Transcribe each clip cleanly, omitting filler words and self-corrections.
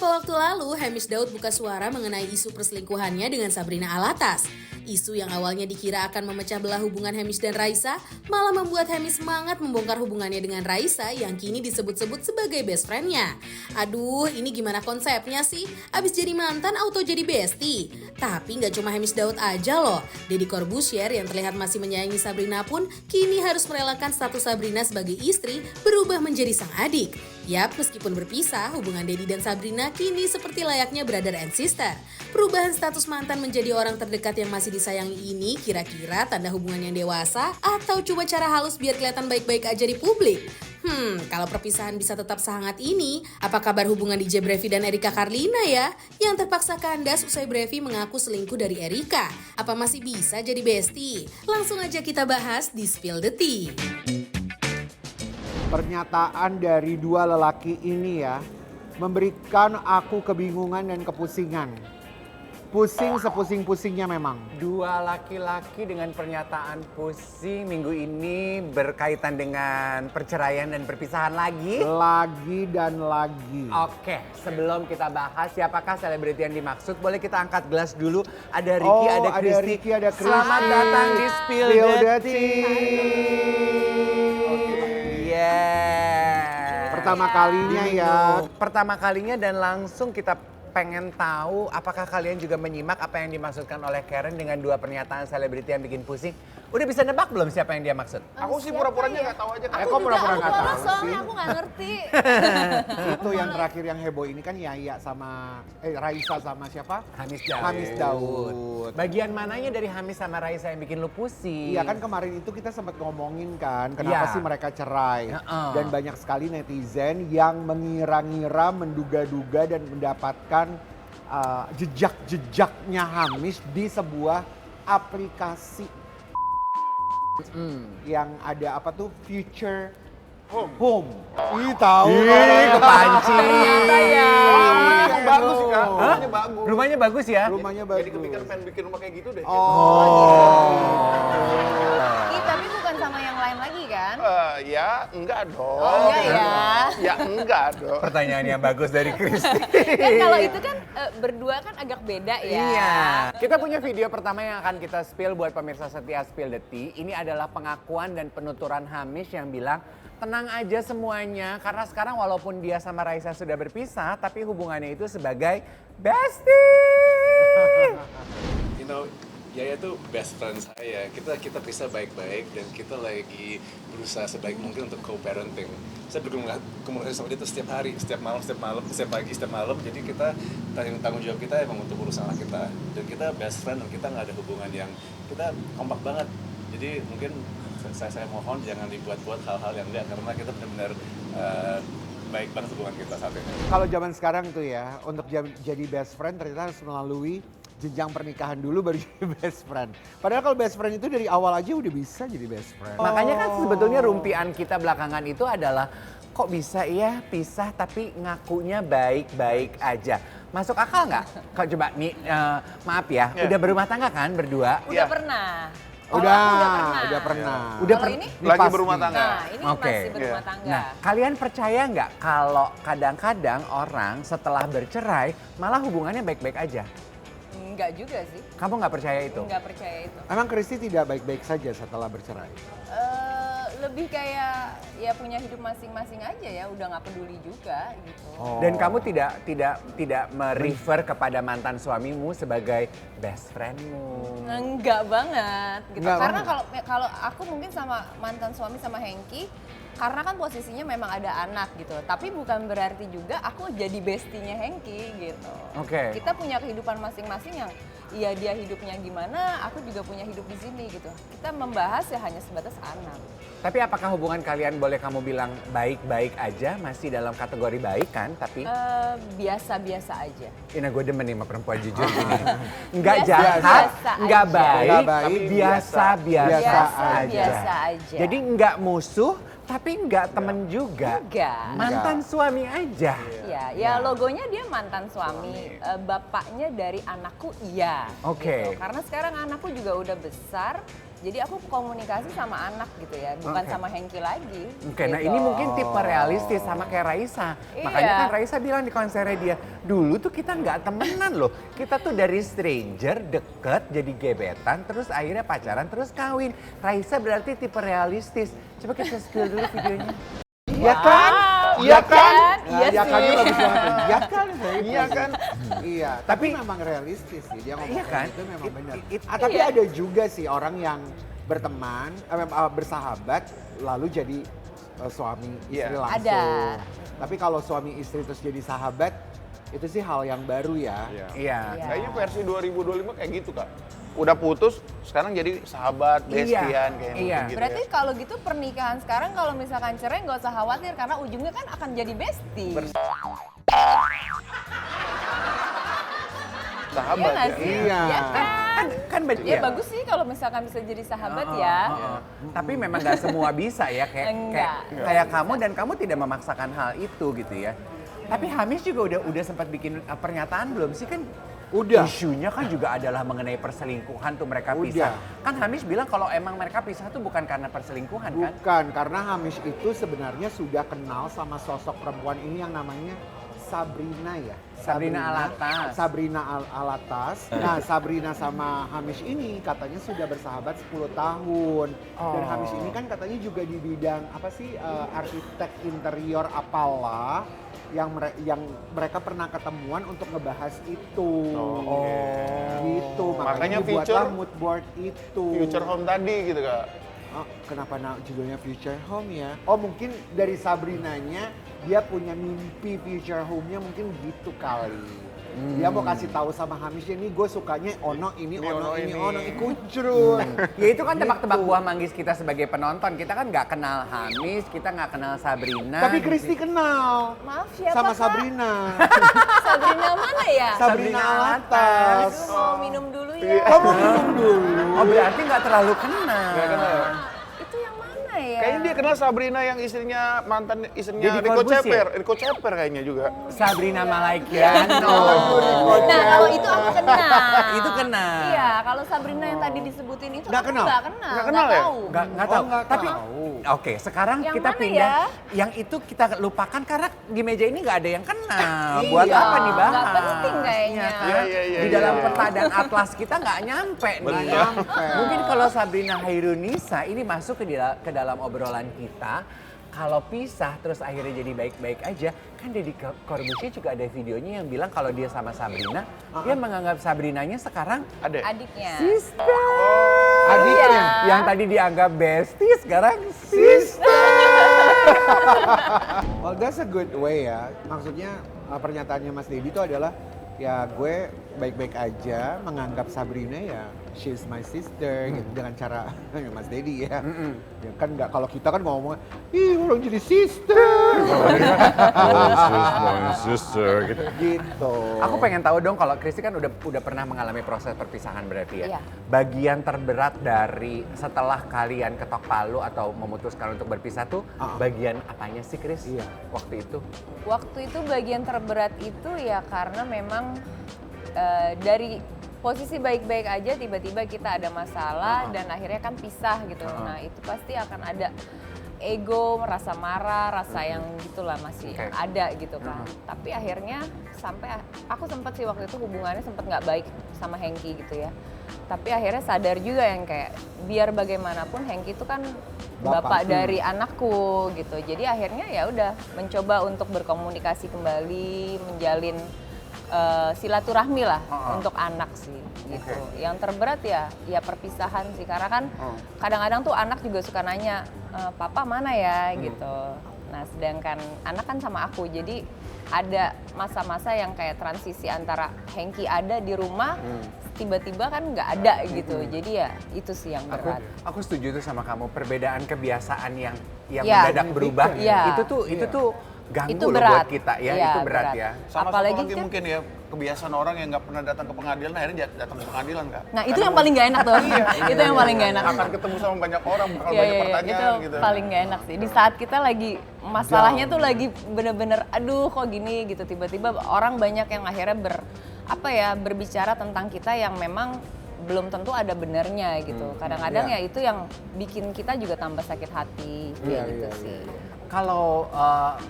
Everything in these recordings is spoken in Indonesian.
Beberapa waktu lalu, Hamish Daud buka suara mengenai isu perselingkuhannya dengan Sabrina Alatas. Isu yang awalnya dikira akan memecah belah hubungan Hamish dan Raisa, malah membuat Hamish semangat membongkar hubungannya dengan Raisa yang kini disebut-sebut sebagai best friend-nya. Aduh, ini gimana konsepnya sih? Abis jadi mantan, auto jadi bestie. Tapi nggak cuma Hamish Daud aja loh. Deddy Corbuzier yang terlihat masih menyayangi Sabrina pun kini harus merelakan status Sabrina sebagai istri berubah menjadi sang adik. Yap, meskipun berpisah, hubungan Deddy dan Sabrina kini seperti layaknya brother and sister. Perubahan status mantan menjadi orang terdekat yang masih disayangi ini kira-kira tanda hubungan yang dewasa atau coba cara halus biar kelihatan baik-baik aja di publik? Kalau perpisahan bisa tetap sehangat ini, apa kabar hubungan DJ Brevi dan Erika Carlina ya? Yang terpaksa kandas usai Brevi mengaku selingkuh dari Erika. Apa masih bisa jadi bestie? Langsung aja kita bahas di Spill the Tea. Pernyataan dari dua lelaki ini ya, memberikan aku kebingungan dan kepusingan. Pusing sepusing-pusingnya memang. Dua laki-laki dengan pernyataan pusing minggu ini berkaitan dengan perceraian dan perpisahan lagi. Lagi dan lagi. Oke, sebelum kita bahas siapakah selebriti yang dimaksud, boleh kita angkat gelas dulu. Ada Ricky, ada Kristi. Ada Ricky, ada Kristi. Selamat datang di Spill the Tea. Yeah. Pertama kalinya ya. Pertama kalinya dan langsung kita pengen tahu apakah kalian juga menyimak apa yang dimaksudkan oleh Karen dengan dua pernyataan selebriti yang bikin pusing. Udah bisa nebak belum siapa yang dia maksud? Aku sih pura-puranya nggak tahu aja. Kok pura-pura nggak tahu sih? Soalnya aku nggak ngerti. Itu yang terakhir yang heboh ini kan Yaya sama Raisa sama siapa? Hamis Daud. Hamis Daud. Bagian mananya dari Hamis sama Raisa yang bikin lu pusing? Iya kan kemarin itu kita sempat ngomongin kan kenapa Iya. sih mereka cerai. Heeh. Dan banyak sekali netizen yang mengira-ngira, menduga-duga dan mendapatkan jejak-jejaknya Hamis di sebuah aplikasi yang ada apa tuh Future Home. Ih tahu. Kepancing. Ternyata ya. Yang bagus sih Kak, rumahnya bagus. Rumahnya bagus ya? Rumahnya bagus. Jadi kepikiran pengen bikin rumah kayak gitu deh. Ih, tapi bukan sama yang lain lagi kan? Ya enggak dong. Oh, enggak ya. Ya enggak dong. Pertanyaan yang bagus dari Kristi. Kan kalau itu kan berdua kan agak beda ya. Iya. Kita punya video pertama yang akan kita spill buat pemirsa setia Spill the Tea. Ini adalah pengakuan dan penuturan Hamis yang bilang, tenang aja semuanya, karena sekarang walaupun dia sama Raisa sudah berpisah, tapi hubungannya itu sebagai bestie. You know, Yaya tuh best friend saya. Kita pisah baik-baik dan kita lagi berusaha sebaik mungkin untuk co-parenting. Saya berkomunikasi sama dia tuh setiap hari, setiap malam, setiap pagi, setiap malam. Jadi kita tanggung jawab kita emang untuk urusan anak kita. Dan kita best friend dan kita nggak ada hubungan yang kita kompak banget. Jadi mungkin saya mohon jangan dibuat-buat hal-hal yang enggak karena kita benar-benar baik banget hubungan kita saat ini. Kalau zaman sekarang tuh ya, untuk jadi best friend ternyata harus melalui jenjang pernikahan dulu baru jadi best friend. Padahal kalau best friend itu dari awal aja udah bisa jadi best friend. Makanya kan sebetulnya rumpian kita belakangan itu adalah kok bisa ya pisah tapi ngakunya baik-baik aja. Masuk akal nggak? Kau coba nih, maaf ya, udah berumah tangga kan berdua? Udah pernah. Udah Udah pernah. Kalau ini? Ini Lagi pasti. berumah tangga. Nah, ini Oke. masih berumah tangga. Nah, kalian percaya nggak kalau kadang-kadang orang setelah bercerai malah hubungannya baik-baik aja? Enggak juga sih. Kamu nggak percaya itu? Enggak percaya itu. Emang Kristi tidak baik-baik saja setelah bercerai? Lebih kayak ya punya hidup masing-masing aja ya, udah nggak peduli juga gitu. Dan kamu tidak merefer kepada mantan suamimu sebagai best friendmu? Enggak banget gitu. Enggak Karena banget. kalau aku mungkin sama mantan suami sama Hengki, karena kan posisinya memang ada anak gitu. Tapi bukan berarti juga aku jadi bestinya Hengki gitu. Oke. Kita punya kehidupan masing-masing yang ya dia hidupnya gimana, aku juga punya hidup di sini gitu. Kita membahas ya hanya sebatas anak. Tapi apakah hubungan kalian boleh kamu bilang baik-baik aja, masih dalam kategori baik kan? Tapi Biasa-biasa aja. ini gue demen nih sama perempuan jujur gini. Enggak Biasa jahat, aja. enggak baik, Nggak baik, tapi biasa-biasa aja. Biasa aja. Jadi enggak musuh, tapi enggak temen juga. Enggak. Mantan suami aja. Ya logonya dia mantan suami. Bapaknya dari anakku iya. Oke. Gitu. Karena sekarang anakku juga udah besar. Jadi aku komunikasi sama anak gitu ya, bukan Oke. sama Hengki lagi. Oke, nah gitu. ini mungkin tipe realistis sama kayak Raisa. Iya. Makanya kan Raisa bilang di konsernya dia, dulu tuh kita nggak temenan loh. Kita tuh dari stranger, deket, jadi gebetan, terus akhirnya pacaran, terus kawin. Raisa berarti tipe realistis. Coba kita spill dulu videonya. Iya kan? Iya kan? Iya Iya kan, sih. dia bagus banget. Iya kan? Iya kan? Iya, tapi memang realistis sih dia ngomong Iya kan? kayak gitu memang It- benar. it- Tapi iya. ada juga sih orang yang berteman, bersahabat, lalu jadi suami istri Iya. langsung. Ada. Tapi kalau suami istri terus jadi sahabat, itu sih hal yang baru ya. Iya. Iya. Iya. Kayaknya versi 2025 kayak gitu Kak. Udah putus, sekarang jadi sahabat, bestian Iya. kayak Iya. gitu Berarti ya. kalau gitu pernikahan sekarang kalau misalkan cerai nggak usah khawatir karena ujungnya kan akan jadi bestie. Sahabat Iya nggak ya. sih? Iya. Iya kan? Kan Ya iya. bagus sih kalau misalkan bisa jadi sahabat ya. Tapi memang nggak semua bisa ya kayak Enggak. kayak kamu dan kamu tidak memaksakan hal itu gitu ya. Tapi Hamis juga udah sempat bikin pernyataan belum sih kan? Udah. Isunya kan juga adalah mengenai perselingkuhan tuh mereka pisah. Kan Hamis bilang kalau emang mereka pisah tuh bukan karena perselingkuhan kan? Bukan, karena Hamish itu sebenarnya sudah kenal sama sosok perempuan ini yang namanya Sabrina ya. Sabrina Alatas. Sabrina Alatas. Nah, Sabrina sama Hamish ini katanya sudah bersahabat 10 tahun. Dan Hamish ini kan katanya juga di bidang apa sih arsitek interior apalah yang mereka pernah ketemuan untuk ngebahas itu. Gitu. Makanya dibuatlah future- mood board itu. Future home tadi gitu Kak. Oh, kenapa judulnya Future Home ya? Oh mungkin dari Sabrinanya dia punya mimpi future home-nya mungkin gitu kali. Dia mau kasih tahu sama Hamish ini gue sukanya ono ini ono ini ono ikucrun. Ya itu kan tebak-tebak Gitu. buah manggis kita sebagai penonton. Kita kan nggak kenal Hamis, kita nggak kenal Sabrina. Tapi Kristi kenal Maaf siapa sama Kak? Sabrina. Sabrina mana ya? Sabrina Alatas. Alatas. Aduh, mau minum dulu ya. Kamu minum dulu. Oh berarti nggak terlalu kenal. Nggak kenal ya? Itu yang mana ya? Kayaknya dia kenal Sabrina yang istrinya mantan istrinya Jadi Rico Corbusier? Ceper. Rico Ceper kayaknya juga. Sabrina Malaikiano. Nah kalau itu aku kenal. Itu kenal. Iya, kalau Sabrina yang tadi disebutin itu Nggak aku kenal? nggak kenal. Nggak kenal ya? tahu. Nggak Oh, tahu. nggak Tapi tahu. oke, sekarang Yang kita mana pindah. ya? Yang itu kita lupakan karena di meja ini nggak ada yang kenal. Iya, Buat apa dibahas? nggak penting kayaknya. Iya kan? Iya, iya, iya, Di dalam iya. peta dan atlas kita nggak nyampe nih. Benar. Nyampe. Mungkin kalau Sabrina Hairunisa ini masuk ke dalam obrolan kita. Kalau pisah terus akhirnya jadi baik-baik aja, kan Deddy Corbuzier juga ada videonya yang bilang kalau dia sama Sabrina, dia menganggap Sabrinanya sekarang Ada. Adiknya. sister. Adiknya. Iya. Yang tadi dianggap bestie sekarang sister. Well, that's a good way ya. Maksudnya pernyataannya Mas Dedi itu adalah ya gue baik-baik aja menganggap Sabrina ya she's my sister gitu dengan cara Mas Dedi ya. Ya kan nggak kalau kita kan ngomong ih orang jadi sister. sister gitu. Gitu. Aku pengen tahu dong kalau Kristi kan udah pernah mengalami proses perpisahan berarti ya. Iya. Bagian terberat dari setelah kalian ketok palu atau memutuskan untuk berpisah tuh bagian apanya sih Kris? Iya. Waktu itu. Waktu itu bagian terberat itu ya karena memang dari posisi baik-baik aja tiba-tiba kita ada masalah dan akhirnya kan pisah gitu. Nah itu pasti akan ada ego, rasa marah, rasa yang gitulah masih Oke. ada gitu kan. Tapi akhirnya sampai aku sempat sih waktu itu hubungannya sempat nggak baik sama Hengki gitu ya. Tapi akhirnya sadar juga yang kayak biar bagaimanapun Hengki itu kan bapak dari anakku gitu. Jadi akhirnya ya udah mencoba untuk berkomunikasi kembali, menjalin silaturahmi lah untuk anak sih gitu. Yang terberat ya perpisahan sih karena kan kadang-kadang tuh anak juga suka nanya papa mana ya gitu. Nah sedangkan anak kan sama aku jadi ada masa-masa yang kayak transisi antara Hengki ada di rumah tiba-tiba kan nggak ada gitu. Jadi ya itu sih yang berat. Aku setuju tuh sama kamu, perbedaan kebiasaan yang Iya. mendadak berubah. Iya. Itu tuh ganggu Itu loh berat. buat kita ya, Iya, itu berat ya. Sama Apalagi satu lagi kan- mungkin ya kebiasaan orang yang nggak pernah datang ke pengadilan akhirnya datang ke pengadilan Kak. Nah itu yang paling nggak enak tuh. Itu yang paling nggak enak. Akan ketemu sama banyak orang, bakal Iya, banyak iya, pertanyaan itu gitu. paling nggak enak sih. Di saat kita lagi masalahnya tuh lagi bener-bener aduh kok gini gitu. Tiba-tiba orang banyak yang akhirnya berbicara tentang kita yang memang belum tentu ada benernya gitu. Kadang-kadang ya itu yang bikin kita juga tambah sakit hati kayak gitu sih. Kalau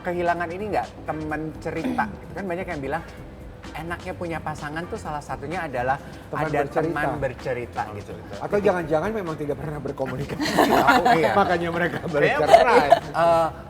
kehilangan ini nggak teman cerita, kan banyak yang bilang enaknya punya pasangan tuh salah satunya adalah Teman ada bercerita. teman bercerita gitu. Atau jangan-jangan memang tidak pernah berkomunikasi. Iya. Makanya mereka bercerai.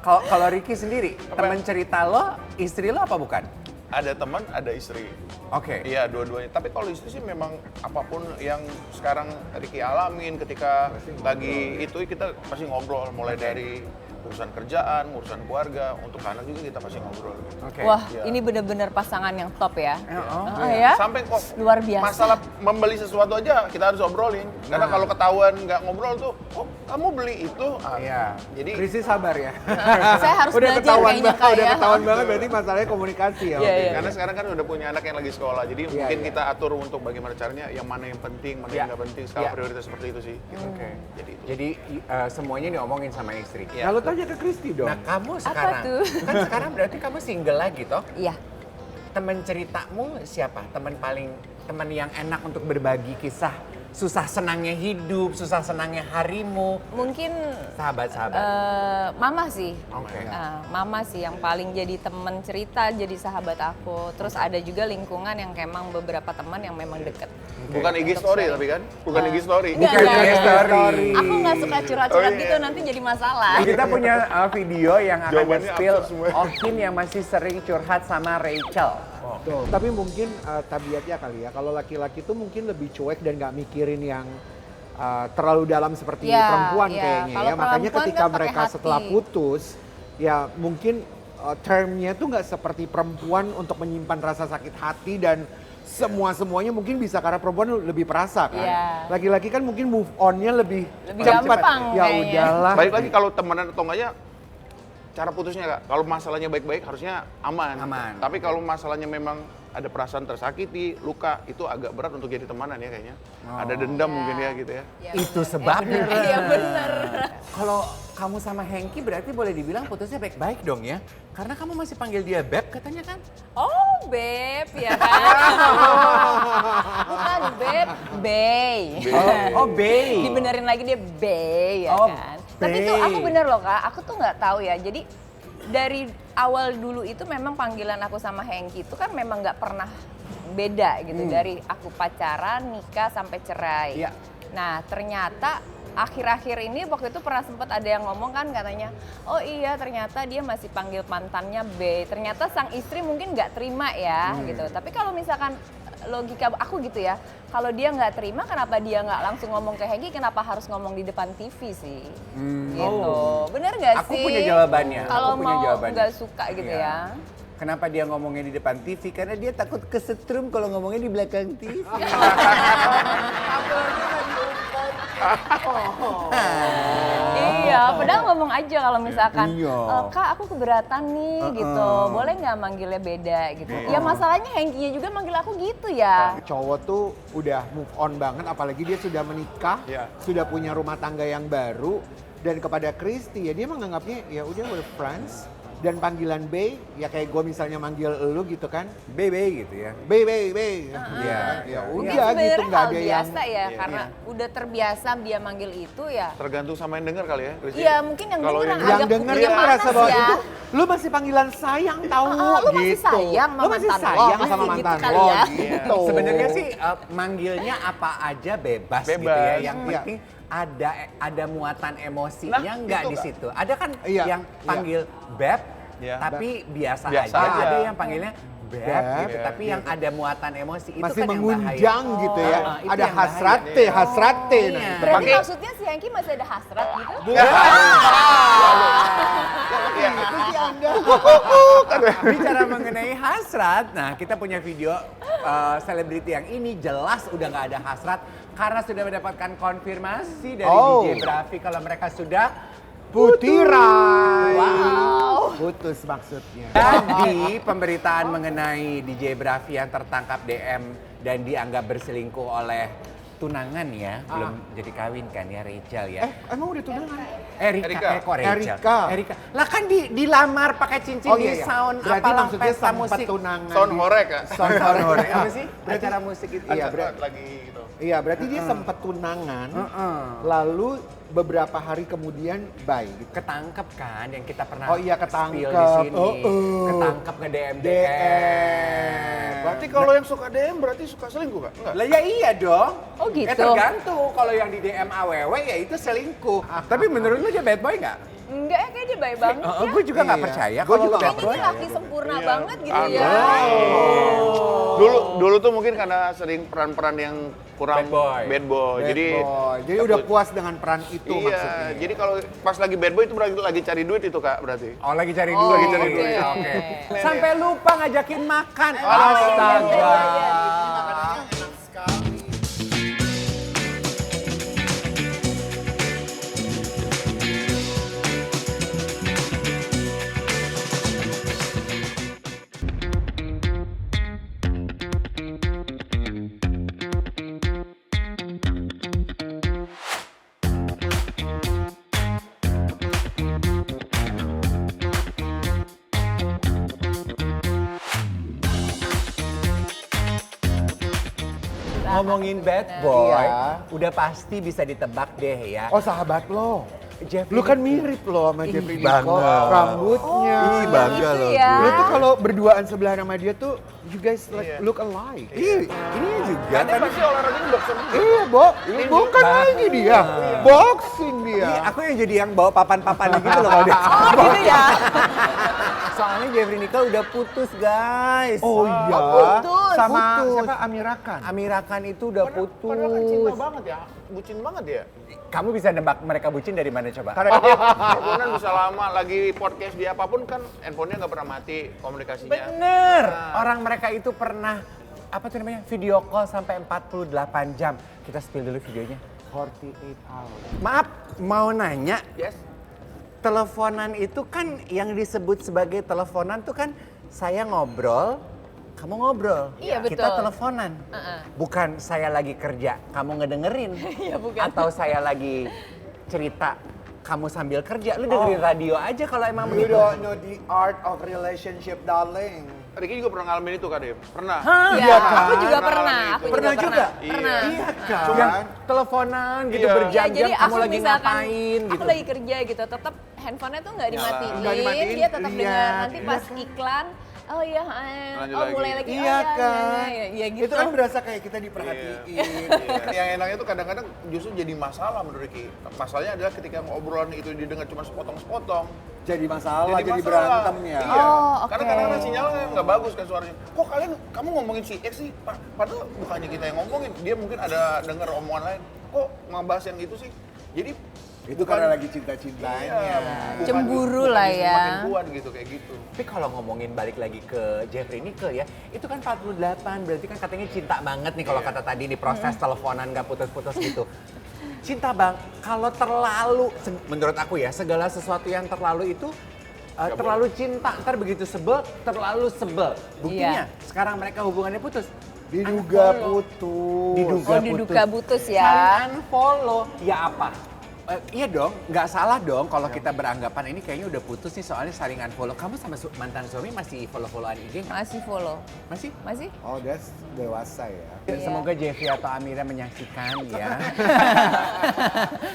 Kalau Ricky sendiri, teman cerita lo, istri lo apa bukan? Ada teman, ada istri. Oke. Iya, dua-duanya. Tapi kalau istri sih memang apapun yang sekarang Ricky alamin ketika lagi itu kita pasti ngobrol. Mulai dari urusan kerjaan, urusan keluarga, untuk anak juga kita pasti ngobrol. Oke. Wah, Iya. ini bener-bener pasangan yang top ya. Oh, Ya. Sampai kok Luar biasa. masalah membeli sesuatu aja kita harus obrolin. Karena kalau ketahuan nggak ngobrol tuh, oh kamu beli itu? Iya. Jadi Krisis sabar ya. Saya harus Udah belajar ketahuan kayaknya banget, Kak udah ya. ketahuan banget berarti masalahnya komunikasi ya. Iya, Oke. iya. karena sekarang kan udah punya anak yang lagi sekolah, jadi Iya, mungkin iya. kita atur untuk bagaimana caranya, yang mana yang penting, mana Iya. yang nggak penting, skala Iya. prioritas seperti itu sih. Gitu. Oke. Jadi itu. Jadi semuanya diomongin sama istri. Iya. Nah, lo tanya ke Kristi dong. Nah kamu sekarang, tuh? kan sekarang berarti kamu single lagi toh? Iya. Temen ceritamu siapa? Temen yang enak untuk berbagi kisah susah senangnya hidup, susah senangnya harimu, Mungkin sahabat-sahabat. mama sih. Oke. Mama sih yang paling jadi temen cerita, jadi sahabat aku. Terus ada juga lingkungan yang emang beberapa teman yang memang deket. Bukan IG story tapi kan? Bukan IG story. Enggak, Bukan enggak. IG story. Aku nggak suka curhat-curhat Oh, iya. gitu, nanti jadi masalah. Kita punya video yang akan Jawabannya nge-spill absurd semua. Okin yang masih sering curhat sama Rachel. Tuh. Tapi mungkin tabiatnya kali ya, kalau laki-laki tuh mungkin lebih cuek dan nggak mikirin yang terlalu dalam seperti Iya, perempuan iya. kayaknya Kalau ya. Makanya perempuan ketika kan pakai mereka hati. setelah putus, ya mungkin termnya tuh nggak seperti perempuan untuk menyimpan rasa sakit hati dan semuanya mungkin bisa, karena perempuan lebih perasa kan. Iya. Laki-laki kan mungkin move on-nya lebih gampang Ya kayaknya. udahlah. Baik lagi kalau temenan atau enggaknya, cara putusnya Kak. Kalau masalahnya baik-baik harusnya aman. Aman. Tapi kalau masalahnya memang ada perasaan tersakiti, luka, itu agak berat untuk jadi temanan ya kayaknya. Ada dendam mungkin ya gitu ya. Itu sebabnya. Iya bener. Kalau kamu sama Hengki berarti boleh dibilang putusnya baik-baik dong ya? Karena kamu masih panggil dia Beb katanya kan? Oh, Beb, ya kan? Bukan Beb, Bey. Oh, Bey. Dibenerin lagi dia Bey, ya Oh, kan? Tapi Bey. tuh aku bener loh Kak, aku tuh nggak tahu ya. Jadi dari awal dulu itu memang panggilan aku sama Hengki itu kan memang nggak pernah beda gitu. Dari aku pacaran, nikah, sampai cerai. Iya. Nah ternyata akhir-akhir ini waktu itu pernah sempat ada yang ngomong kan katanya, oh iya ternyata dia masih panggil mantannya B. Ternyata sang istri mungkin nggak terima ya gitu. Tapi kalau misalkan logika aku gitu ya, kalau dia nggak terima kenapa dia nggak langsung ngomong ke Hengki, kenapa harus ngomong di depan TV sih? Gitu. Bener nggak Aku sih? punya jawabannya. Kalau Aku punya mau jawabannya. nggak suka gitu Iya. ya. Kenapa dia ngomongnya di depan TV? Karena dia takut kesetrum kalau ngomongnya di belakang TV. Iya, padahal ngomong aja kalau misalkan, Iya. Kak aku keberatan nih gitu, boleh nggak manggilnya beda gitu. Ya masalahnya Hengkinya juga manggil aku gitu ya. Cowok tuh udah move on banget, apalagi dia sudah menikah, Iya. sudah punya rumah tangga yang baru, dan kepada Kristi ya dia menganggapnya ya udah we're friends, dan panggilan Bey ya kayak gue misalnya manggil elu gitu kan, Bebe gitu ya. Bey Bey Bey, Iya. ya Ini udah gitu sebenarnya nggak hal ada yang biasa ya, karena udah terbiasa dia manggil itu ya. Tergantung sama yang denger kali ya, Christy. Iya mungkin yang Kalau denger yang yang agak denger kupingnya kan merasa panas bahwa ya. itu lu masih panggilan sayang tahu Lu masih gitu. sayang sama Lu masih mantan lo, sayang masih sama gitu mantan kali lo ya. gitu. Sebenarnya sih manggilnya apa aja bebas, gitu ya. Bebas. Yang Iya. penting ada muatan emosinya Nah, nggak itu, di Kak. situ. Ada kan Iya, yang panggil Beb, Iya. tapi biasa, Biasa aja. aja. Ada yang panggilnya Beb, Beb, gitu, tapi yang ada muatan emosi itu masih kan yang mengundang bahaya. gitu ya. itu Ada yang hasrate, hasrate. Iya. Nah, Berarti Pakai- maksudnya si Hengki masih ada hasrat gitu? Iya. Bicara mengenai hasrat, nah kita punya video selebriti yang ini jelas udah nggak ada hasrat karena sudah mendapatkan konfirmasi dari Oh. DJ Brafi kalau mereka sudah Putirai. Wow. Putus maksudnya. Jadi pemberitaan mengenai DJ Brafi yang tertangkap DM dan dianggap berselingkuh oleh tunangan ya, belum jadi kawin kan ya Rachel ya. Emang udah tunangan? Erika. Lah kan dilamar pakai cincin di sound Berarti apalah maksudnya pesta sempat musik. tunangan. Sound horek ya. Sound horek apa sih? Acara musik itu. Iya, Lagi gitu. Iya, berarti dia sempat tunangan. Lalu beberapa hari kemudian bye. Gitu. Ketangkep kan yang kita pernah Oh iya, ketangkep. spill di sini. Oh. Ketangkep nge-DM. Berarti kalau yang suka DM berarti suka selingkuh Kak? Enggak? Lah ya iya dong. Oh gitu? Tergantung. Kalau yang di DM AWW ya itu selingkuh. Tapi menurut lu dia bad boy nggak? Enggak ya, kayaknya dia baik banget ya. Gue juga nggak Iya. percaya. Gua kalau juga lu bad nggak boy. Kayaknya dia laki sempurna banget gitu Aduh. ya. Dulu tuh mungkin karena sering peran-peran yang kurang Bad boy. Jadi Jadi udah puas dengan peran itu iya, maksudnya. jadi kalau pas lagi bad boy itu lagi cari duit itu Kak berarti. Oh lagi cari Oh, duit. lagi cari duit. Oke. Sampai lupa ngajakin makan. iya, iya, Astaga. iya. Ngomongin bad boy, Iya. udah pasti bisa ditebak deh ya. Oh sahabat lo. Jeffrey Lu kan mirip lo sama Ih, Jeffrey bangga. Nicole. Rambutnya. Oh, bangga gitu loh ya. Lu tuh kalau berduaan sebelah sama dia tuh, you guys Iya. look alike. Ih, ini juga. Kan tadi sih olahraganya boxer. Iya, bukan lagi dia. Boxing dia. Iya, aku yang jadi yang bawa papan-papan gitu loh kalau dia. Oh gitu ya? Soalnya Jeffrey Nicole udah putus guys. Oh iya. putus. Sama Putus. siapa? Amira Khan. Amira Khan itu udah putus. Padahal kan cinta banget ya, bucin banget ya. Kamu bisa nebak mereka bucin dari mana coba? Karena dia teleponan bisa lama, lagi podcast dia apapun kan handphonenya nggak pernah mati komunikasinya. Bener. Orang mereka itu pernah apa tuh namanya? Video call sampai 48 jam. Kita spill dulu videonya. 48 hours. Maaf, mau nanya. Yes. Teleponan itu kan yang disebut sebagai teleponan tuh kan saya ngobrol, kamu ngobrol. Iya, Kita betul. teleponan. Bukan saya lagi kerja, kamu ngedengerin. Iya, bukan. Atau saya lagi cerita, kamu sambil kerja. Lu dengerin radio aja kalau emang begitu. know the art of relationship, darling. Ricky juga pernah ngalamin itu kan, Dem? Pernah. Iya, kan? aku juga Pernah pernah. itu. Aku Pernah juga? Pernah. Iya kan? Cuman- Yang teleponan gitu Iya. Ya, berjam-jam jadi kamu aku lagi misalkan ngapain gitu. aku lagi kerja gitu, tetap handphonenya tuh nggak dimatiin, Nggak dimatiin, dia tetap iya. dengar. Nanti pas iklan, oh iya, Lanjut oh lagi. mulai lagi, Iya oh, iya, kan? iya, iya, gitu. Itu kan berasa kayak kita diperhatiin. Iya. Yang enaknya tuh kadang-kadang justru jadi masalah menurut Ricky. Masalahnya adalah ketika obrolan itu didengar cuma sepotong-sepotong. Jadi masalah, jadi masalah. berantem ya. Iya. Oh, oke. Karena kadang-kadang sinyalnya nggak bagus kan suaranya. Kok kamu ngomongin si X sih? Padahal bukannya kita yang ngomongin. Dia mungkin ada dengar omongan lain. Kok ngebahas yang itu sih? Jadi Itu karena lagi cinta-cintanya. bukan- Cemburu bukan lah justru ya. makin kuat gitu kayak gitu. Tapi kalau ngomongin balik lagi ke Jeffrey Nicole ya, itu kan 48, berarti kan katanya cinta banget nih kalau kata tadi di proses teleponan gak putus-putus gitu. Cinta bang, kalau terlalu, menurut aku ya, segala sesuatu yang terlalu itu terlalu cinta, ntar begitu sebel, terlalu sebel. Buktinya, sekarang mereka hubungannya putus. Diduga Unfollow. putus. Diduga Oh, diduga putus ya. Saling unfollow, ya apa? Iya dong, nggak salah dong kalau kita beranggapan ini kayaknya udah putus nih soalnya saling unfollow. Kamu sama mantan suami masih follow-followan IG nggak? Masih follow. Masih? Masih? Oh, that's dewasa ya. Iya. Semoga Jeffrey atau Amira menyaksikan ya.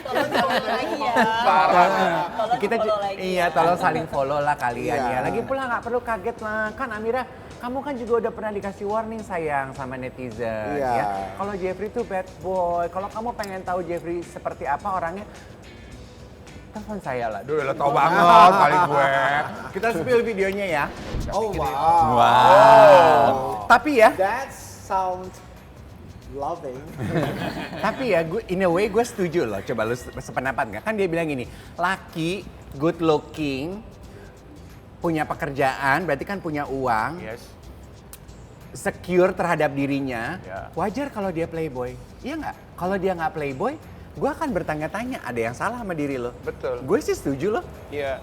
Tolong jangan lagi ya. Tolong Kita follow lagi. iya tolong saling follow lah kalian Iya. ya. Lagi pula nggak perlu kaget lah kan Amira. Kamu kan juga udah pernah dikasih warning sayang sama netizen Iya. ya. Kalau Jeffrey tuh bad boy. Kalau kamu pengen tahu Jeffrey seperti apa orangnya, telepon saya lah. Duh, lo tau banget kali gue. Kita spill videonya ya. Oh, wow. Wow. Tapi ya, That sounds loving. tapi ya gue in a way gue setuju loh. Coba lu sependapat nggak? Kan dia bilang gini, laki good looking, punya pekerjaan, berarti kan punya uang, Yes. secure terhadap dirinya. Ya. Wajar kalau dia playboy. Iya nggak? Kalau dia nggak playboy, gue akan bertanya-tanya ada yang salah sama diri lo. Betul. Gue sih setuju loh. Iya.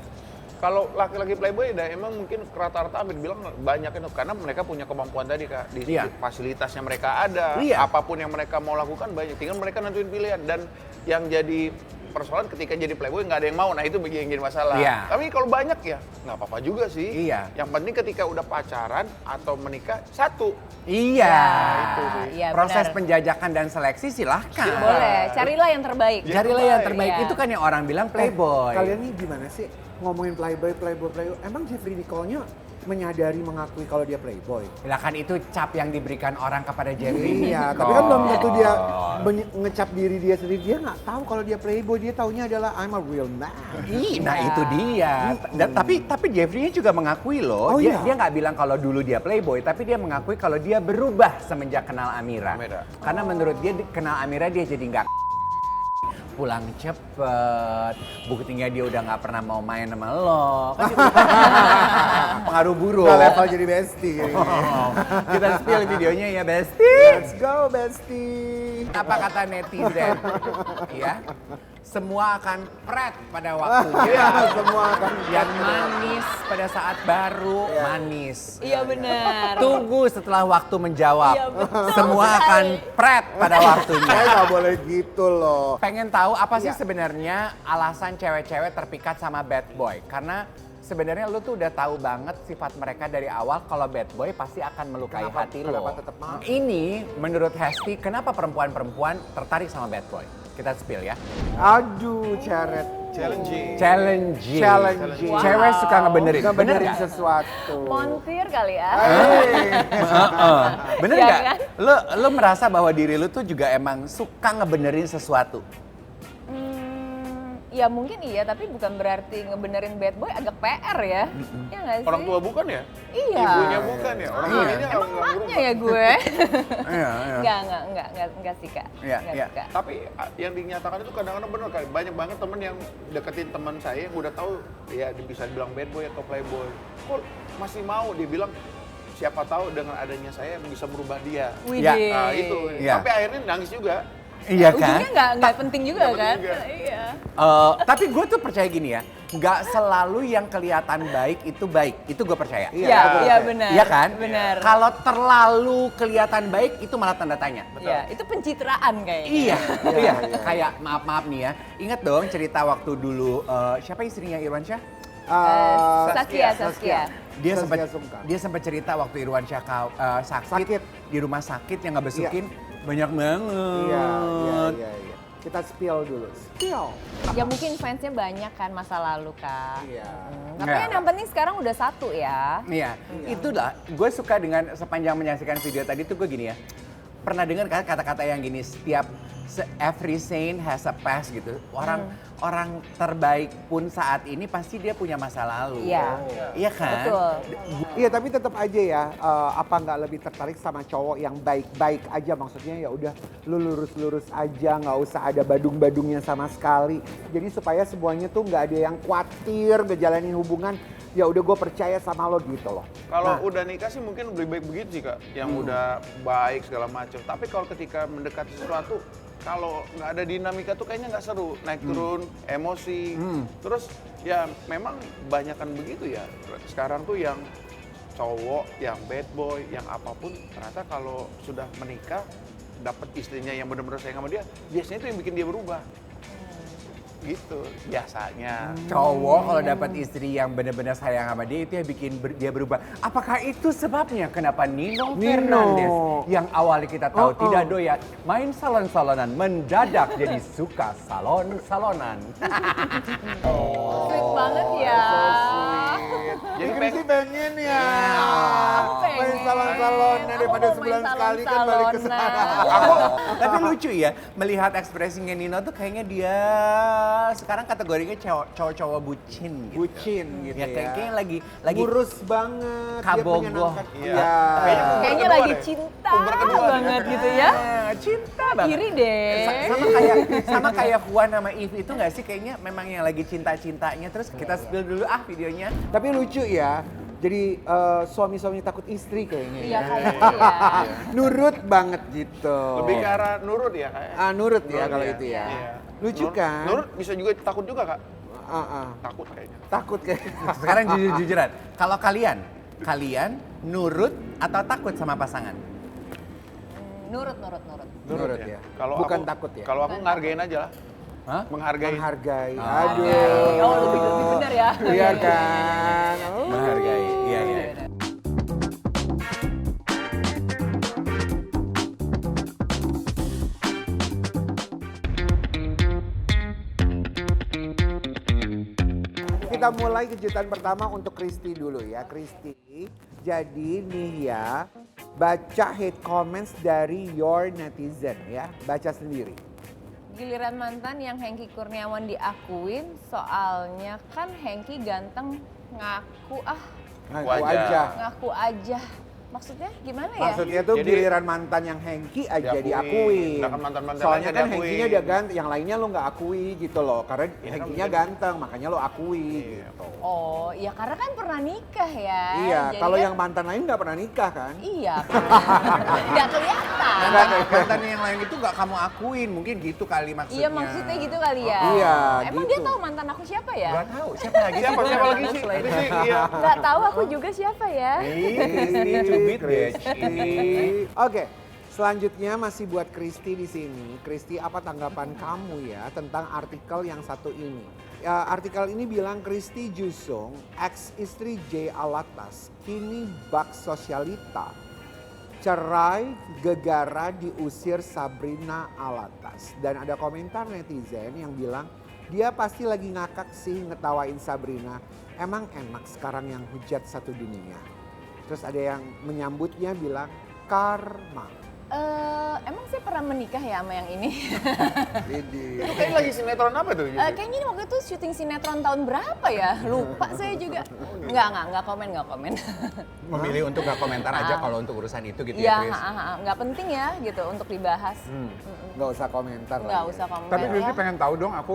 Kalau laki-laki playboy ya emang mungkin rata-rata hampir bilang banyak itu karena mereka punya kemampuan tadi Kak. Di Iya. fasilitasnya mereka ada, Iya. apapun yang mereka mau lakukan banyak. Tinggal mereka nentuin pilihan dan yang jadi persoalan ketika jadi playboy nggak ada yang mau, nah itu yang jadi masalah. Iya. Tapi kalau banyak ya nggak apa-apa juga sih. Iya. Yang penting ketika udah pacaran atau menikah satu. Iya. itu sih. Iya, Proses benar. penjajakan dan seleksi silahkan. Boleh, carilah yang terbaik. Carilah yang terbaik. Iya. Itu kan yang orang bilang playboy. Kalian nih gimana sih ngomongin playboy? Emang Jeffrey Nicole-nya menyadari mengakui kalau dia playboy? Lah kan itu cap yang diberikan orang kepada Jeffrey. Iya, tapi kan belum tentu dia ngecap diri dia sendiri. Dia nggak tahu kalau dia playboy, dia taunya adalah I'm a real man. Nah itu dia. Tapi Jeffrey juga mengakui loh. Oh, dia iya? dia nggak bilang kalau dulu dia playboy, tapi dia mengakui kalau dia berubah semenjak kenal Amira. Karena menurut dia kenal Amira dia jadi nggak pulang cepet, buktinya dia udah nggak pernah mau main sama lo. Kan gitu. Pengaruh buruk. Udah level jadi bestie kayaknya. Kita spill videonya ya bestie. Let's go bestie. Apa kata netizen? Ya, semua akan pret pada waktunya. Iya, semua kan. Yang manis pada saat baru manis. Iya benar. Tunggu setelah waktu menjawab. Iya, betul Semua sekali. akan pret pada waktunya. Saya nggak boleh gitu loh. Pengen tahu apa sih Iya. sebenarnya alasan cewek-cewek terpikat sama bad boy? Karena sebenarnya lu tuh udah tahu banget sifat mereka dari awal kalau bad boy pasti akan melukai hati lo. Kenapa tetap mau? Ini menurut Hesti kenapa perempuan-perempuan tertarik sama bad boy? Kita spill ya. Aduh, Ceret. Challenging. Challenging. Wow. Cewek suka ngebenerin. Bener Ngebenerin nggak? sesuatu. Montir kali ya. Bener Iya nggak? kan? Lu merasa bahwa diri lu tuh juga emang suka ngebenerin sesuatu? Ya mungkin iya, tapi bukan berarti ngebenerin bad boy agak PR ya. Iya nggak sih? Orang tua bukan ya? Iya. Ibunya bukan ya? Orang tuanya Emang emaknya ya gue? Iya, iya. Enggak sih Kak. Iya, Nggak iya. suka. Tapi yang dinyatakan itu kadang-kadang benar kayak banyak banget temen yang deketin teman saya yang udah tahu ya bisa dibilang bad boy atau playboy. Kok masih mau dia bilang siapa tahu dengan adanya saya bisa merubah dia. Widih. Ya. Nah itu. Iya. Tapi akhirnya nangis juga. Iya kan? Ujungnya nggak penting juga Nggak kan? penting juga. Iya. Tapi gue tuh percaya gini ya, nggak selalu yang kelihatan baik itu baik. Itu gue percaya. Iya benar. Iya kan? Benar. Kalau terlalu kelihatan baik itu malah tanda tanya. Iya, itu pencitraan kayaknya. Iya, iya. Kayak maaf nih ya. Ingat dong cerita waktu dulu siapa istrinya Irwansyah? Saskia. Dia sempat Saskia Sungkar. dia sempat cerita waktu Irwansyah sakit di rumah sakit yang nggak besukin banyak banget. Iya. Kita spill dulu. Spill. Ya mungkin fansnya banyak kan masa lalu Kak. Iya. Tapi Nggak. kan yang penting sekarang udah satu ya. Iya, itulah. Gue suka dengan sepanjang menyaksikan video tadi tuh gue gini ya. Pernah dengar kan kata-kata yang gini, setiap every saint has a past gitu. Orang terbaik pun saat ini pasti dia punya masa lalu. Iya. Iya kan? Betul. Iya, tapi tetap aja ya, apa nggak lebih tertarik sama cowok yang baik-baik aja, maksudnya ya udah lu lurus-lurus aja, nggak usah ada badung-badungnya sama sekali. Jadi supaya semuanya tuh nggak ada yang khawatir ngejalanin hubungan, ya udah gue percaya sama lo gitu loh. Kalau Nah, udah nikah sih mungkin lebih baik begitu sih Kak. Yang udah baik segala macam. Tapi kalau ketika mendekati sesuatu, kalau nggak ada dinamika tuh kayaknya nggak seru. Naik turun, emosi. Terus ya memang banyakan begitu ya. Sekarang tuh yang cowok, yang bad boy, yang apapun ternyata kalau sudah menikah dapat istrinya yang benar-benar sayang sama dia, biasanya itu yang bikin dia berubah. Gitu biasanya. Cowok kalau dapat istri yang benar-benar sayang sama dia itu yang bikin dia berubah. Apakah itu sebabnya kenapa Nino Fernandez yang awalnya kita tahu tidak doyan main salon-salonan mendadak jadi suka salon-salonan. Sweet banget ya. Jadi Sih pengen ya. Pengen. Main salon-salonan Aku daripada mau main sebulan sekali kan balik ke sana. salon-salonan. Tapi lucu ya melihat ekspresinya Nino tuh kayaknya dia sekarang kategorinya cowok-cowok bucin gitu. Bucin gitu Ya, ya. kayaknya lagi Ngurus banget. dia kabogoh. menyenangkan. Iya. Iya. Kayaknya kedua lagi deh. cinta Umur kedua deh. banget gitu ya. Cinta banget. Iri deh. Sama kayak Juan sama Eve itu nggak sih kayaknya memang yang lagi cinta-cintanya. Terus kita spill dulu videonya. Tapi lucu ya. Jadi suami-suami takut istri kayaknya. Iya ya. kayaknya ya. Nurut banget gitu. Lebih ke arah nurut ya Kak. Nurut ya Nurut kalau ya. itu ya. Iya. Lucu kan? Nurut bisa juga takut juga Kak. Ah. Takut kayaknya. Takut kayak. Sekarang jujur-jujuran. Kalau kalian nurut atau takut sama pasangan? Nurut. Nurut ya. Kalau Bukan aku, takut ya. Kalau aku ngargain aja lah. Hah? Menghargai. Menghargai. Menghargai. Oh, lebih benar ya. Iya kan? Oh. Menghargai. Iya, iya. Kita mulai kejutan pertama untuk Kristi dulu ya. Kristi, jadi nih ya, baca hate comments dari your netizen ya. Baca sendiri. Giliran mantan yang Hengky Kurniawan diakuin, soalnya kan Hengky ganteng ngaku Ngaku aja. aja. ngaku aja. Maksudnya gimana ya? Maksudnya tuh Jadi- giliran mantan yang Hengky aja Diakuin. diakuin. Nah, kan mantan-mantan Soalnya lainnya kan diakuin. Hengkynya dia ganteng, yang lainnya lo nggak akui gitu loh. Karena Iya, kan Hengkynya mungkin- ganteng, makanya lo akui Iya. gitu. Oh, ya karena kan pernah nikah ya. Iya, Jadi kalau kan- yang mantan lain nggak pernah nikah kan? Iya, nggak kelihatan. Mantan yang lain itu nggak kamu akuin, mungkin gitu kali maksudnya. Iya maksudnya gitu kali ya. Iya, Emang gitu. dia tahu mantan aku siapa ya? Gak tahu siapa lagi sih? Siapa lagi sih? Selain- Ini sih, iya. Nggak tahu aku juga siapa ya. Kristi, cubit bitch. Oke, selanjutnya masih buat Kristi di sini. Kristi, apa tanggapan kamu ya tentang artikel yang satu ini? Ya, artikel ini bilang Kristi Jusung, ex istri Jay Alatas, kini bak sosialita. Cerai gegara diusir Sabrina Alatas. Dan ada komentar netizen yang bilang, dia pasti lagi ngakak sih ngetawain Sabrina. Emang enak sekarang yang hujat satu dunia. Terus ada yang menyambutnya bilang, karma. Emang saya pernah menikah ya sama yang ini? Itu kayaknya lagi sinetron apa tuh? Kayaknya ini waktu itu syuting sinetron tahun berapa ya? Lupa saya juga. Nggak komen. Memilih untuk gak komentar aja kalau untuk urusan itu gitu Iya, ya, Kris. nggak penting ya gitu untuk dibahas. Nggak usah komentar Nggak lagi. usah komen. Tapi Kristi ya. pengen tahu dong, aku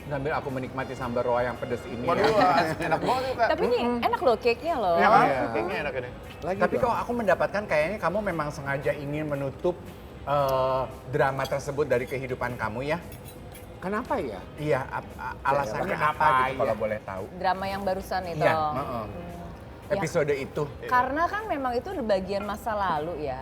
sambil aku menikmati sambal roa yang pedes ini Waduh, ya. enak banget tuh, Kak. Tapi ini enak loh cake-nya loh. Iya kan? Kayaknya enak ini. Lagi Tapi dong. kalau aku mendapatkan kayaknya kamu memang sengaja ingin menutup drama tersebut dari kehidupan kamu ya. Kenapa ya? Iya, alasannya kenapa apa gitu gitu kalau ya? boleh tahu? Drama yang barusan itu. Iya, episode itu. Karena kan memang itu udah bagian masa lalu ya,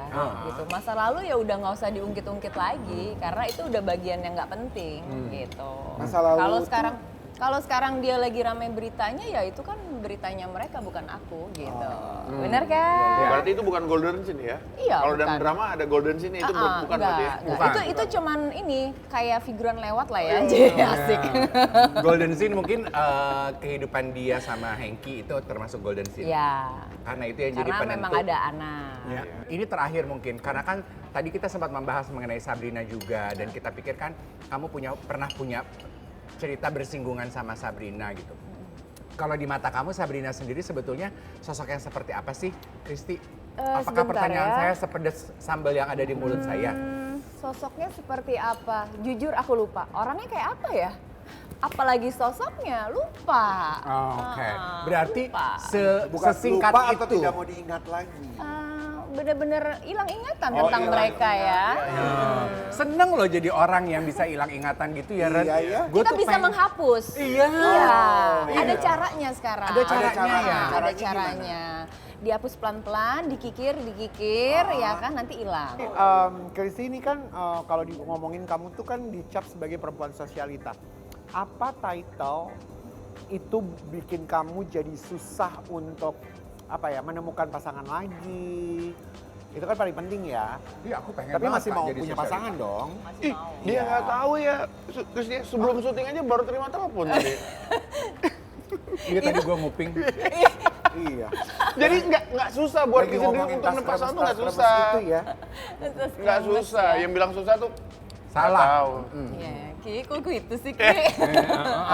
gitu. Masa lalu ya udah nggak usah diungkit-ungkit lagi, karena itu udah bagian yang nggak penting, gitu. Masa lalu Kalau tuh- kalau sekarang dia lagi rame beritanya, ya itu kan beritanya mereka bukan aku, gitu. Bener kan? Berarti itu bukan golden scene ya? Iya, Kalau dalam bukan. drama ada golden scene itu bukan berarti ya? enggak. Bukan. Itu cuman ini kayak figuran lewat lah ya, asik. Golden scene mungkin kehidupan dia sama Hengky itu termasuk golden scene. Ya, Karena itu yang jadi karena penentu. memang ada anak. Ya, ini terakhir mungkin karena kan tadi kita sempat membahas mengenai Sabrina juga dan kita pikir kan kamu pernah punya cerita bersinggungan sama Sabrina gitu. Kalau di mata kamu Sabrina sendiri sebetulnya sosok yang seperti apa sih, Kristi? Apakah sebentar pertanyaan ya. saya sepedes sambal yang ada di mulut saya? Sosoknya seperti apa? Jujur aku lupa. Orangnya kayak apa ya? Apalagi sosoknya lupa. Oke. Berarti lupa. Bukan sesingkat lupa itu. atau tidak mau diingat lagi? Bener-bener hilang ingatan tentang mereka ya. Seneng loh jadi orang yang bisa hilang ingatan gitu ya, Ren. Iya, iya. Gua Kita tuh bisa pengen- menghapus. Iya. Ada caranya sekarang. Ada caranya ya? Ada Caranya caranya. Dihapus pelan-pelan, dikikir, ya kan nanti hilang. Kristi ini kan kalau ngomongin kamu tuh kan dicap sebagai perempuan sosialita. Apa title itu bikin kamu jadi susah untuk menemukan pasangan lagi? Itu kan paling penting ya. Iya, aku pengen Tapi banget, masih Pak, mau jadi punya sosialita. pasangan dong. Ih, dia nggak tahu ya. Terus dia sebelum syuting aja baru terima telepon tadi. Iya tadi gue nguping. Iya. Jadi nggak susah buat Lagi kita sendiri ngomongin untuk nemuin pasangan tuh nggak tas-tas susah. itu ya. Terus Nggak lemes susah. ya. Yang bilang susah tuh Salah. nggak tahu. Iya, Ki, kok gitu sih, Ki?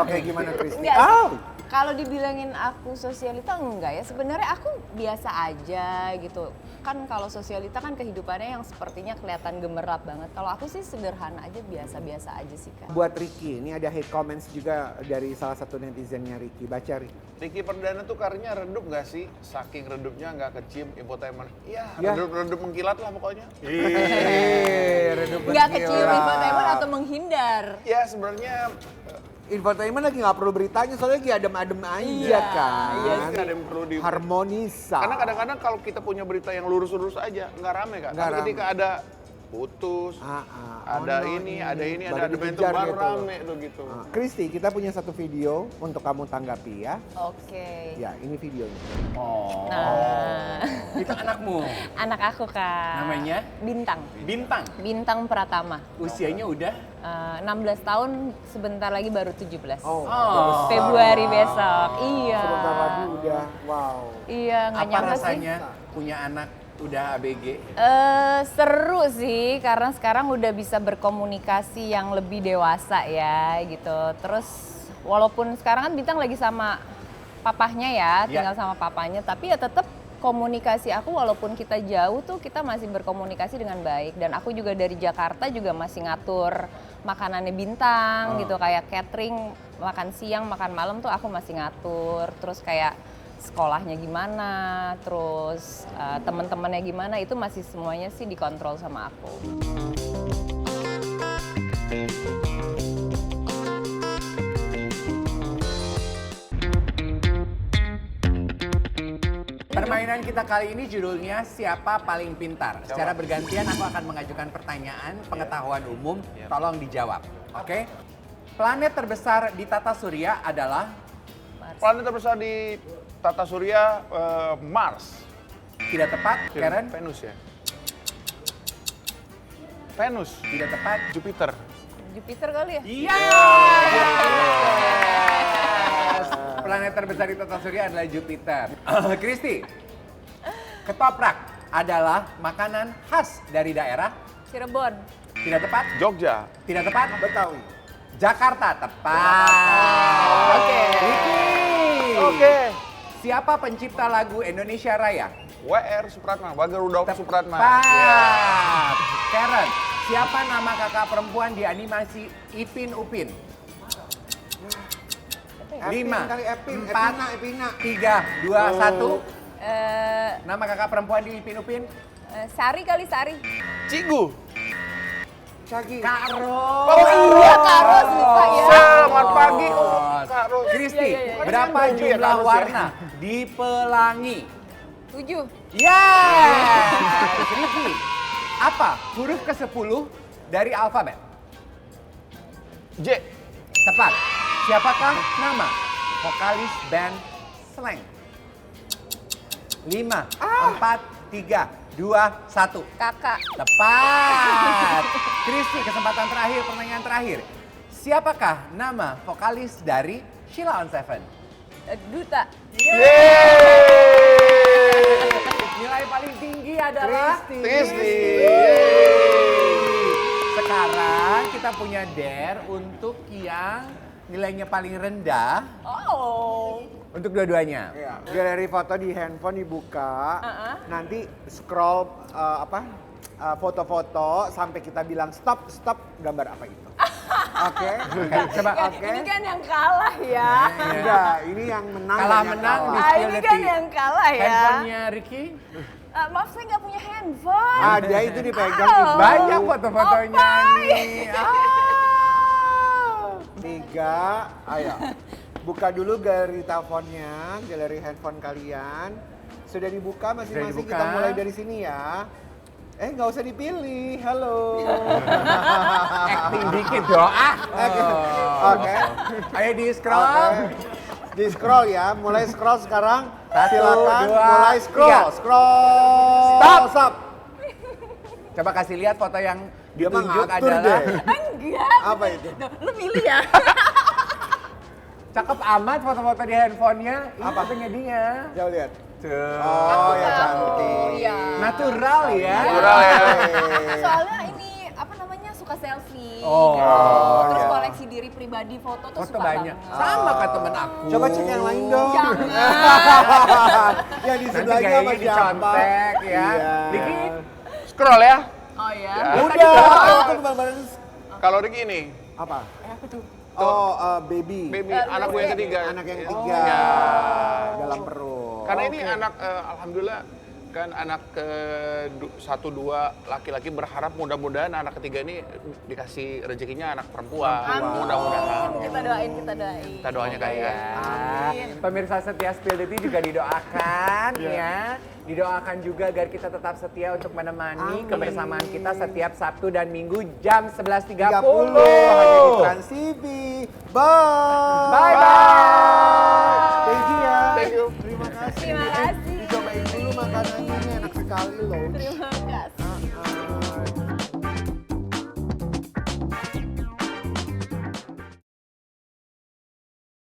Oke, gimana Kristi? Enggak Oh, Kalau dibilangin aku sosialita enggak ya, sebenarnya aku biasa aja gitu. Kan kalau sosialita kan kehidupannya yang sepertinya kelihatan gemerlap banget. Kalau aku sih sederhana aja, biasa-biasa aja sih Kak. buat Ricky, ini ada hate comments juga dari salah satu netizennya Ricky. Baca Ricky. Ricky Perdana tuh karirnya redup nggak sih? Saking redupnya nggak kecium infotainment. Iya, Ya. redup mengkilat lah pokoknya. Nggak kecium infotainment atau menghindar. Ya sebenarnya Infotainment lagi nggak perlu beritanya, soalnya lagi adem-adem aja Iya, kan. iya nggak ada yang perlu di. Harmonisa. Karena kadang-kadang kalau kita punya berita yang lurus-lurus aja nggak rame kan. Nggak Tapi rame. ketika ada putus, Oh, ada no, ini, ada ini, baru ada adventure dikejar baru gitu. rame tuh gitu. Kristi, kita punya satu video untuk kamu tanggapi ya. Oke. Ya, ini videonya. Oh. Nah, Itu anakmu. anak aku Kak. Namanya? Bintang. Bintang. Bintang Pratama. Usianya udah 16 tahun, sebentar lagi baru 17. Oh, Oh. Februari besok. Iya. sebentar lagi udah, wow. Iya, nggak apa nyangka sih. rasanya punya anak udah ABG? Seru sih, karena sekarang udah bisa berkomunikasi yang lebih dewasa ya gitu. Terus walaupun sekarang kan Bintang lagi sama papahnya ya, tinggal sama papanya, tapi ya tetap komunikasi aku walaupun kita jauh tuh kita masih berkomunikasi dengan baik. Dan aku juga dari Jakarta juga masih ngatur makanannya Bintang gitu, kayak catering, makan siang, makan malam tuh aku masih ngatur. Terus kayak sekolahnya gimana, terus teman-temannya gimana, itu masih semuanya sih dikontrol sama aku. Permainan kita kali ini judulnya Siapa Paling Pintar. Secara bergantian aku akan mengajukan pertanyaan pengetahuan umum, tolong dijawab. Oke? Planet terbesar di tata surya adalah? Planet terbesar di tata surya Mars. Tidak tepat, Karen? Venus ya. Venus. Tidak tepat. Jupiter. Jupiter kali ya? Iya! Planet terbesar di tata surya adalah Jupiter. Kristi, ketoprak adalah makanan khas dari daerah? Cirebon. Tidak tepat. Jogja. Tidak tepat. Betawi. Jakarta, tepat. Oke. Ricky. Oke. Siapa pencipta lagu Indonesia Raya? WR Supratman, Wage Rudolf Supratman. Tepat. Karen, siapa nama kakak perempuan di animasi Ipin Upin? Epin 5, kali, Epin. 4, Epina. 3, 2, 1. Eh, Nama kakak perempuan di Ipin Upin? Sari kali Sari. Cigu. Cagi. Kak Ros. Oh iya, Kak Ros, lupa ya. Selamat pagi. Oh, Kak Ros. Kristi, Iya, iya, iya. berapa Kan baju ya, jumlah Kak Ros ya? warna di pelangi? 7. Yes! Ricky, apa huruf ke-10 dari alfabet? J. Tepat. Siapakah nama vokalis band Slank? 5, 4, 3, 2, 1. Kakak. Tepat. Kristi, kesempatan terakhir, pertanyaan terakhir. Siapakah nama vokalis dari Sheila on Seven? Duta. Nilai paling tinggi adalah Kristi. Sekarang kita punya dare untuk yang nilainya paling rendah Oh. untuk dua-duanya. Ya. Galeri foto di handphone dibuka, nanti scroll foto-foto sampai kita bilang stop, gambar apa itu. Oke? Coba. Oke. Ini kan yang kalah ya. Enggak, ini yang menang. Kalah dan yang menang kalah. di Ah, Spill ini the kan Tea. yang kalah ya. Handphonenya Ricky Maaf, saya nggak punya handphone. Ada itu dipegang Oh. ibu. banyak foto-fotonya Oh, nih. Ah. 3, ayo. Buka dulu galeri teleponnya, galeri handphone kalian. Sudah dibuka masing-masing, dibuka. kita mulai dari sini ya. Nggak usah dipilih, halo. Acting dikit dong. Oke. Ayo di scroll. Oke. Di scroll ya, mulai scroll sekarang. 1, Silakan 2, mulai scroll. 3. Scroll. Stop. Coba kasih lihat foto yang Dia mah ditunjuk ngatur adalah deh. Enggak. Apa itu? Lu milih ya. cakep amat foto-foto di handphonenya. Ini Apa? fotonya dia. Coba lihat. Tuh. Oh ya tahu. cantik. Iya. Natural ya. Natural ya. Soalnya ini apa namanya suka selfie. Oh. gitu. Terus iya. koleksi diri pribadi foto tuh Foto suka banyak. banget. Sama kayak temen aku. Coba cek yang lain dong. Jangan. Yang di Nanti sebelahnya gayanya sama siapa? dicontek ya. Iya. Diki, Scroll ya. Oh ya. Udah, aku bareng-bareng. Kalau Ricky ini, Apa? Oh, baby. baby anakku yang ketiga. Anak yang Oh, ketiga. ya. Dalam perut. Karena ini anak alhamdulillah kan anak ke satu dua laki-laki, berharap mudah-mudahan anak ketiga ini dikasih rezekinya anak perempuan. Mudah-mudahan. Kita doain, kita doain. Kita doanya kayak Pemirsa setia Spill the Tea juga didoakan ya. Didoakan juga agar kita tetap setia untuk menemani kebersamaan kita setiap Sabtu dan Minggu jam 11.30. 30 hanya di Trans TV. Bye. Bye-bye.